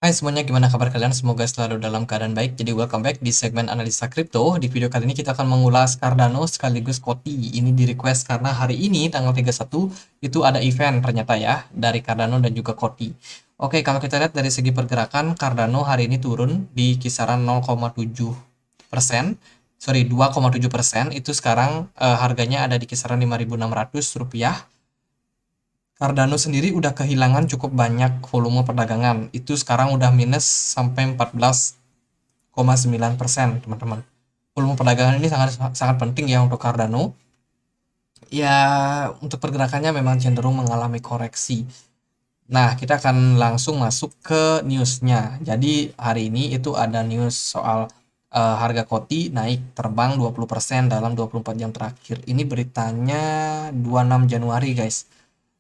Hai semuanya, gimana kabar kalian? Semoga selalu dalam keadaan baik. Jadi welcome back di segmen analisa kripto. Di video kali ini kita akan mengulas Cardano sekaligus Koti. Ini di request karena hari ini tanggal 31 itu ada event ternyata ya dari Cardano dan juga Koti. Oke, kalau kita lihat dari segi pergerakan, Cardano hari ini turun di kisaran 0,7%. Sorry, 2,7%. Itu sekarang harganya ada di kisaran Rp5.600. Cardano sendiri udah kehilangan cukup banyak volume perdagangan. Itu sekarang udah minus sampai 14,9%, teman-teman. Volume perdagangan ini sangat sangat penting ya untuk Cardano. Ya, untuk pergerakannya memang cenderung mengalami koreksi. Nah, kita akan langsung masuk ke newsnya. Jadi hari ini itu ada news soal harga koti naik terbang 20% dalam 24 jam terakhir. Ini beritanya 26 Januari, guys.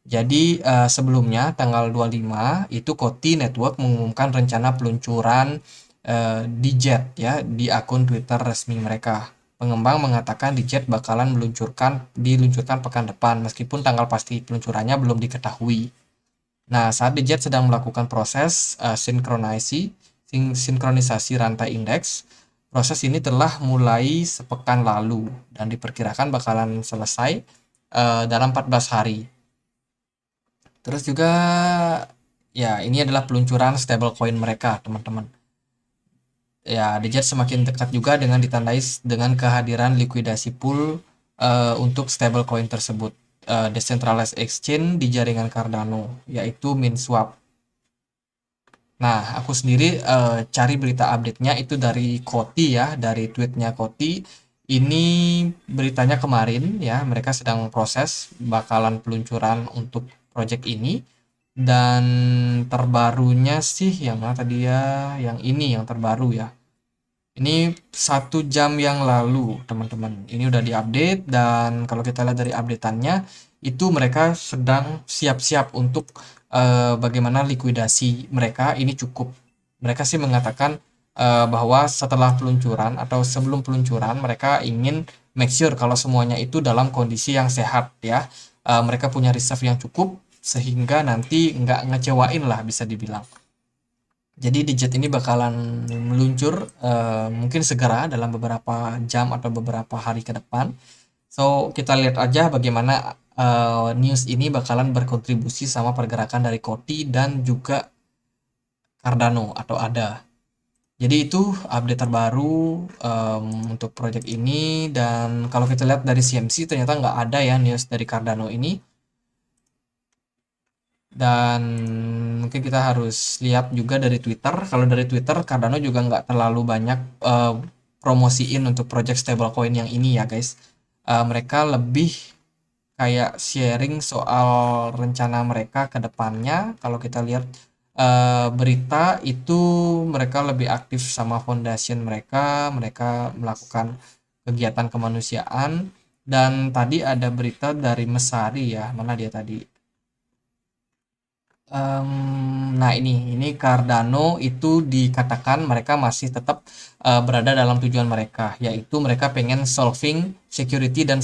Jadi sebelumnya tanggal 25 itu Koti Network mengumumkan rencana peluncuran di Jet ya di akun Twitter resmi mereka. Pengembang mengatakan di Jet bakalan diluncurkan pekan depan meskipun tanggal pasti peluncurannya belum diketahui. Nah, saat di Jet sedang melakukan proses sinkronisasi rantai indeks, proses ini telah mulai sepekan lalu dan diperkirakan bakalan selesai dalam 14 hari. Terus juga ya ini adalah peluncuran stablecoin mereka, teman-teman. Ya, Digit semakin dekat juga dengan ditandai dengan kehadiran likuidasi pool untuk stablecoin tersebut. Decentralized exchange di jaringan Cardano, yaitu MinSwap. Nah, aku sendiri cari berita update-nya itu dari Koti ya, dari tweetnya Koti. Ini beritanya kemarin ya, mereka sedang proses bakalan peluncuran untuk project ini. Dan terbarunya sih yang mana tadi ya, yang ini yang terbaru ya. Ini 1 jam yang lalu, teman-teman. Ini udah diupdate dan kalau kita lihat dari updateannya, itu mereka sedang siap-siap untuk bagaimana likuidasi mereka ini cukup. Mereka sih mengatakan bahwa setelah peluncuran atau sebelum peluncuran mereka ingin make sure kalau semuanya itu dalam kondisi yang sehat ya. Mereka punya reserve yang cukup sehingga nanti nggak ngecewain lah bisa dibilang. Jadi Digit ini bakalan meluncur mungkin segera dalam beberapa jam atau beberapa hari ke depan. So, kita lihat aja bagaimana news ini bakalan berkontribusi sama pergerakan dari Koti dan juga Cardano atau ADA. Jadi itu update terbaru untuk project ini dan kalau kita lihat dari CMC ternyata nggak ada ya news dari Cardano ini. Dan mungkin kita harus lihat juga dari Twitter. Kalau dari Twitter, Cardano juga nggak terlalu banyak promosiin untuk project stablecoin yang ini ya guys. Mereka lebih kayak sharing soal rencana mereka ke depannya. Kalau kita lihat berita itu mereka lebih aktif sama foundation mereka. Mereka melakukan kegiatan kemanusiaan. Dan tadi ada berita dari Mesari ya. Mana dia tadi? Nah ini Cardano itu dikatakan mereka masih tetap berada dalam tujuan mereka, yaitu mereka pengen solving security dan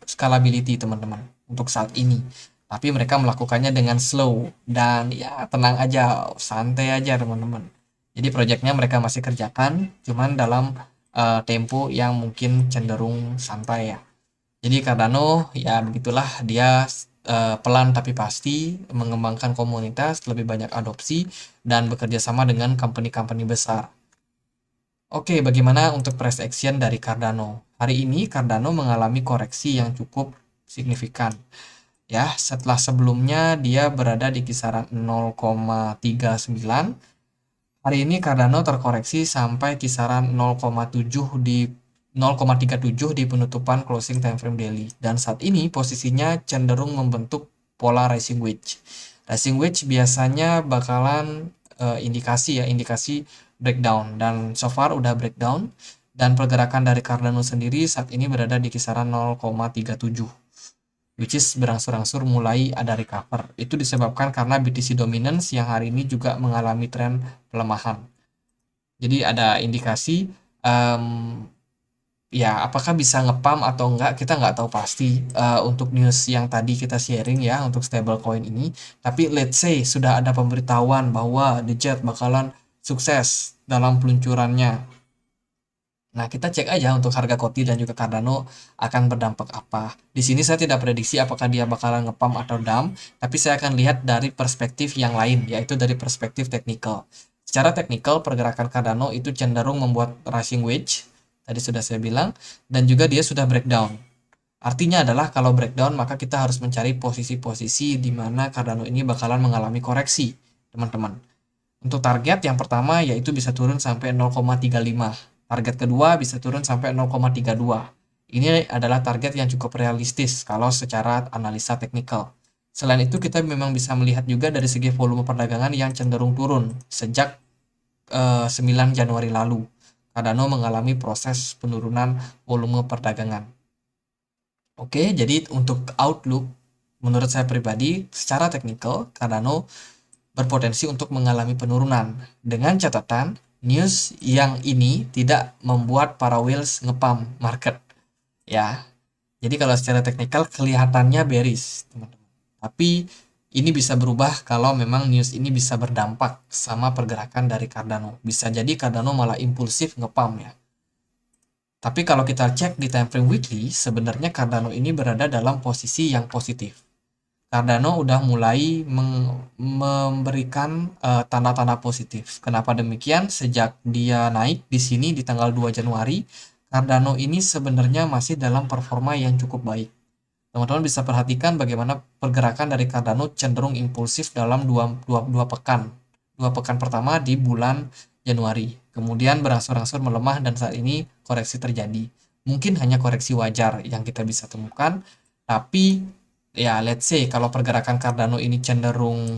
scalability teman-teman untuk saat ini. Tapi mereka melakukannya dengan slow dan ya tenang aja, santai aja teman-teman. Jadi proyeknya mereka masih kerjakan, cuman dalam tempo yang mungkin cenderung santai ya. Jadi Cardano ya begitulah dia pelan tapi pasti mengembangkan komunitas, lebih banyak adopsi dan bekerja sama dengan company-company besar. Oke, bagaimana untuk price action dari Cardano? Hari ini Cardano mengalami koreksi yang cukup signifikan. Ya, setelah sebelumnya dia berada di kisaran 0,39. Hari ini Cardano terkoreksi sampai kisaran 0,7 di 0,37 di penutupan closing time frame daily dan saat ini posisinya cenderung membentuk pola rising wedge. Rising wedge biasanya bakalan indikasi breakdown dan so far udah breakdown dan pergerakan dari Cardano sendiri saat ini berada di kisaran 0,37 which is berangsur-angsur mulai ada recover. Itu disebabkan karena BTC dominance yang hari ini juga mengalami tren pelemahan. Jadi ada indikasi ya apakah bisa ngepam atau enggak kita nggak tahu pasti untuk news yang tadi kita sharing ya untuk stablecoin ini. Tapi let's say sudah ada pemberitahuan bahwa The Jet bakalan sukses dalam peluncurannya. Nah, kita cek aja untuk harga Koti dan juga Cardano akan berdampak apa. Di sini saya tidak prediksi apakah dia bakalan ngepump atau dump, tapi saya akan lihat dari perspektif yang lain, yaitu dari perspektif teknikal. Secara teknikal, pergerakan Cardano itu cenderung membuat rising wedge, tadi sudah saya bilang, dan juga dia sudah breakdown. Artinya adalah kalau breakdown, maka kita harus mencari posisi-posisi di mana Cardano ini bakalan mengalami koreksi, teman-teman. Untuk target yang pertama yaitu bisa turun sampai 0,35. Target kedua bisa turun sampai 0,32. Ini adalah target yang cukup realistis kalau secara analisa teknikal. Selain itu kita memang bisa melihat juga dari segi volume perdagangan yang cenderung turun sejak 9 Januari lalu. Cardano mengalami proses penurunan volume perdagangan. Oke, jadi untuk outlook menurut saya pribadi secara teknikal Cardano berpotensi untuk mengalami penurunan dengan catatan news yang ini tidak membuat para whales ngepump market ya. Jadi kalau secara teknikal kelihatannya bearish, teman-teman. Tapi ini bisa berubah kalau memang news ini bisa berdampak sama pergerakan dari Cardano. Bisa jadi Cardano malah impulsif ngepump ya. Tapi kalau kita cek di time frame weekly, sebenarnya Cardano ini berada dalam posisi yang positif. Cardano udah mulai memberikan tanda-tanda positif. Kenapa demikian? Sejak dia naik di sini di tanggal 2 Januari, Cardano ini sebenarnya masih dalam performa yang cukup baik. Teman-teman bisa perhatikan bagaimana pergerakan dari Cardano cenderung impulsif dalam dua pekan. Dua pekan pertama di bulan Januari. Kemudian berangsur-angsur melemah dan saat ini koreksi terjadi. Mungkin hanya koreksi wajar yang kita bisa temukan, tapi ya let's say kalau pergerakan Cardano ini cenderung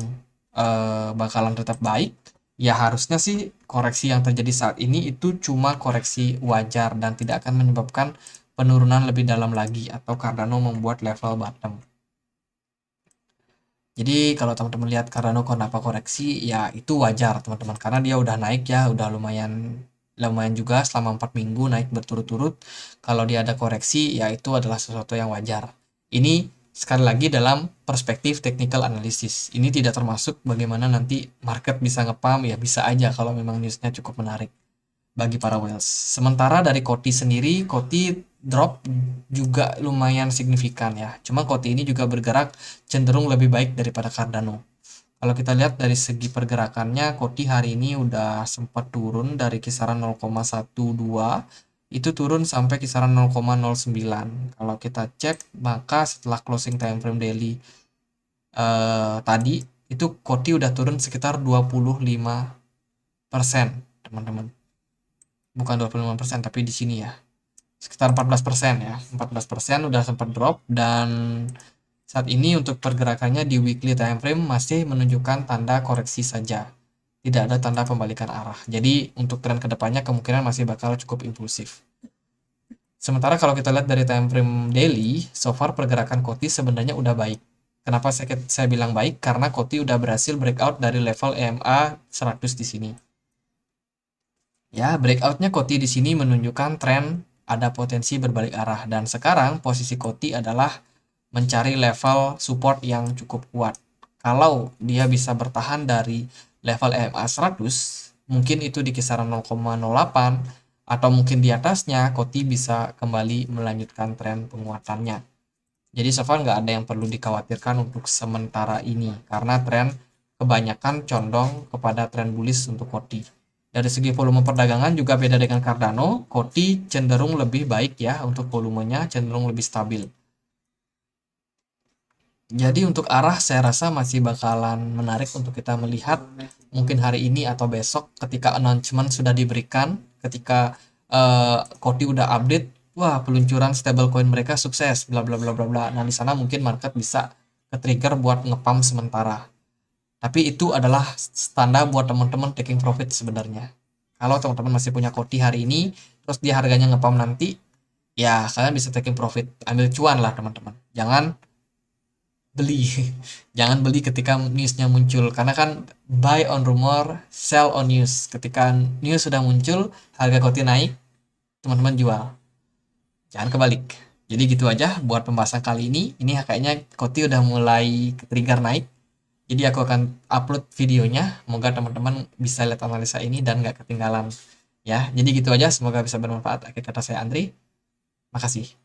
bakalan tetap baik, ya harusnya sih koreksi yang terjadi saat ini itu cuma koreksi wajar dan tidak akan menyebabkan penurunan lebih dalam lagi atau Cardano membuat level bottom. Jadi kalau teman-teman lihat Cardano kenapa koreksi, ya itu wajar teman-teman karena dia udah naik ya, udah lumayan juga selama 4 minggu naik berturut-turut. Kalau dia ada koreksi, ya itu adalah sesuatu yang wajar. Ini sekali lagi dalam perspektif technical analysis. Ini tidak termasuk bagaimana nanti market bisa ngepump, ya bisa aja kalau memang newsnya cukup menarik bagi para whales. Sementara dari Koti sendiri, Koti drop juga lumayan signifikan ya. Cuma Koti ini juga bergerak cenderung lebih baik daripada Cardano. Kalau kita lihat dari segi pergerakannya, Koti hari ini udah sempat turun dari kisaran 0,12, itu turun sampai kisaran 0,09. Kalau kita cek, maka setelah closing time frame daily tadi, itu Koti udah turun sekitar 25%, teman-teman. Bukan 25%, tapi di sini ya. Sekitar 14% ya. 14% udah sempat drop dan saat ini untuk pergerakannya di weekly time frame masih menunjukkan tanda koreksi saja. Tidak ada tanda pembalikan arah. Jadi untuk tren kedepannya kemungkinan masih bakal cukup impulsif. Sementara kalau kita lihat dari time frame daily, so far pergerakan Koti sebenarnya udah baik. Kenapa saya bilang baik? Karena Koti udah berhasil breakout dari level EMA 100 di sini. Ya, breakoutnya Koti di sini menunjukkan tren ada potensi berbalik arah. Dan sekarang posisi Koti adalah mencari level support yang cukup kuat. Kalau dia bisa bertahan dari level EMA 100, mungkin itu di kisaran 0,08, atau mungkin di atasnya, Koti bisa kembali melanjutkan tren penguatannya. Jadi so far nggak ada yang perlu dikhawatirkan untuk sementara ini, karena tren kebanyakan condong kepada tren bullish untuk Koti. Dari segi volume perdagangan juga beda dengan Cardano, Koti cenderung lebih baik ya untuk volumenya, cenderung lebih stabil. Jadi untuk arah saya rasa masih bakalan menarik untuk kita melihat mungkin hari ini atau besok ketika announcement sudah diberikan, ketika Koti udah update, wah peluncuran stablecoin mereka sukses, bla bla bla bla bla. Nah di sana mungkin market bisa ke-trigger buat ngepump sementara. Tapi itu adalah tanda buat teman-teman taking profit sebenarnya. Kalau teman-teman masih punya Koti hari ini, terus dia harganya ngepump nanti, ya kalian bisa taking profit, ambil cuan lah teman-teman. Jangan beli, jangan beli ketika newsnya muncul, karena kan buy on rumor, sell on news. Ketika news sudah muncul, harga Koti naik, teman-teman jual. Jangan kebalik. Jadi gitu aja buat pembahasan kali ini. Ini kayaknya Koti udah mulai ke trigger naik. Jadi aku akan upload videonya. Semoga teman-teman bisa lihat analisa ini dan nggak ketinggalan. Ya, jadi gitu aja. Semoga bisa bermanfaat. Akhir kata saya Andri. Makasih.